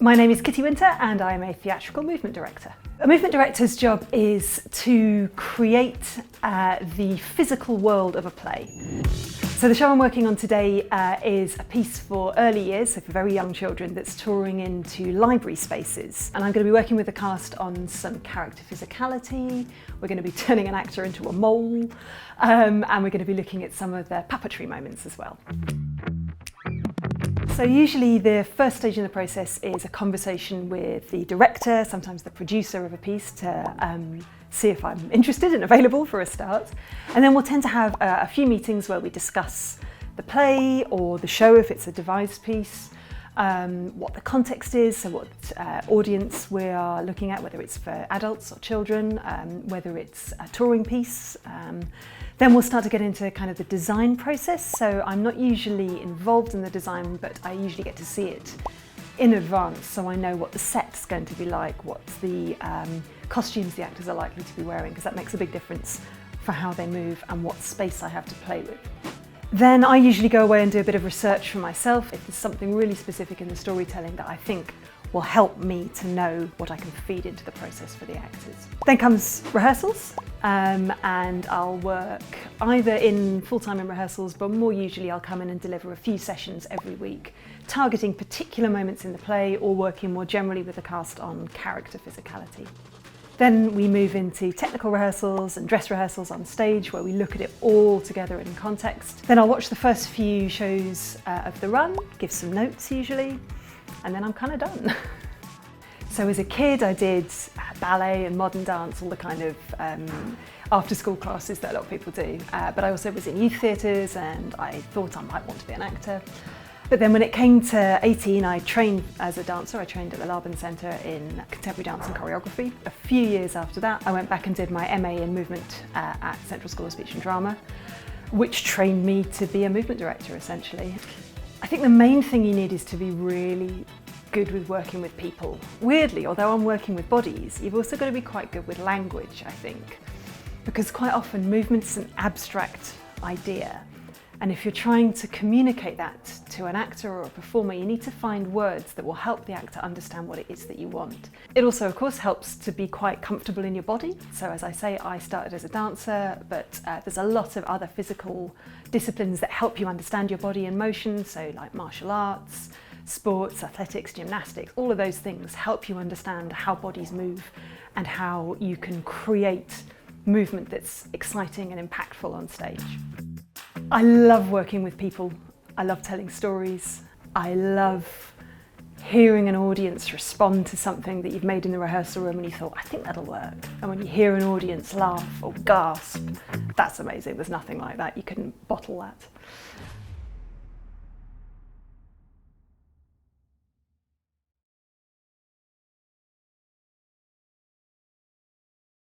My name is Kitty Winter and I'm a theatrical movement director. A movement director's job is to create the physical world of a play. So the show I'm working on today is a piece for early years, so for very young children, that's touring into library spaces. And I'm going to be working with the cast on some character physicality. We're going to be turning an actor into a mole, and we're going to be looking at some of the puppetry moments as well. So usually the first stage in the process is a conversation with the director, sometimes the producer of a piece, to see if I'm interested and available for a start. And then we'll tend to have a few meetings where we discuss the play or the show if it's a devised piece, what the context is, so what audience we are looking at, whether it's for adults or children, whether it's a touring piece. Then we'll start to get into kind of the design process. So I'm not usually involved in the design, but I usually get to see it in advance, so I know what the set's going to be like, what the costumes the actors are likely to be wearing, because that makes a big difference for how they move and what space I have to play with. Then I usually go away and do a bit of research for myself. If there's something really specific in the storytelling that I think will help me to know what I can feed into the process for the actors. Then comes rehearsals, and I'll work either in full-time in rehearsals, but more usually I'll come in and deliver a few sessions every week, targeting particular moments in the play or working more generally with the cast on character physicality. Then we move into technical rehearsals and dress rehearsals on stage, where we look at it all together in context. Then I'll watch the first few shows of the run, give some notes usually, and then I'm kind of done. So as a kid I did ballet and modern dance, all the kind of after school classes that a lot of people do, but I also was in youth theatres and I thought I might want to be an actor. But then when it came to 18, I trained as a dancer. I trained at the Laban Centre in contemporary dance and choreography. A few years after that, I went back and did my MA in movement at Central School of Speech and Drama, which trained me to be a movement director, essentially. I think the main thing you need is to be really good with working with people. Weirdly, although I'm working with bodies, you've also got to be quite good with language, I think, because quite often movement's an abstract idea. And if you're trying to communicate that to an actor or a performer, you need to find words that will help the actor understand what it is that you want. It also, of course, helps to be quite comfortable in your body. So as I say, I started as a dancer, but there's a lot of other physical disciplines that help you understand your body in motion. So like martial arts, sports, athletics, gymnastics, all of those things help you understand how bodies move and how you can create movement that's exciting and impactful on stage. I love working with people. I love telling stories. I love hearing an audience respond to something that you've made in the rehearsal room and you thought, I think that'll work. And when you hear an audience laugh or gasp, that's amazing. There's nothing like that. You couldn't bottle that.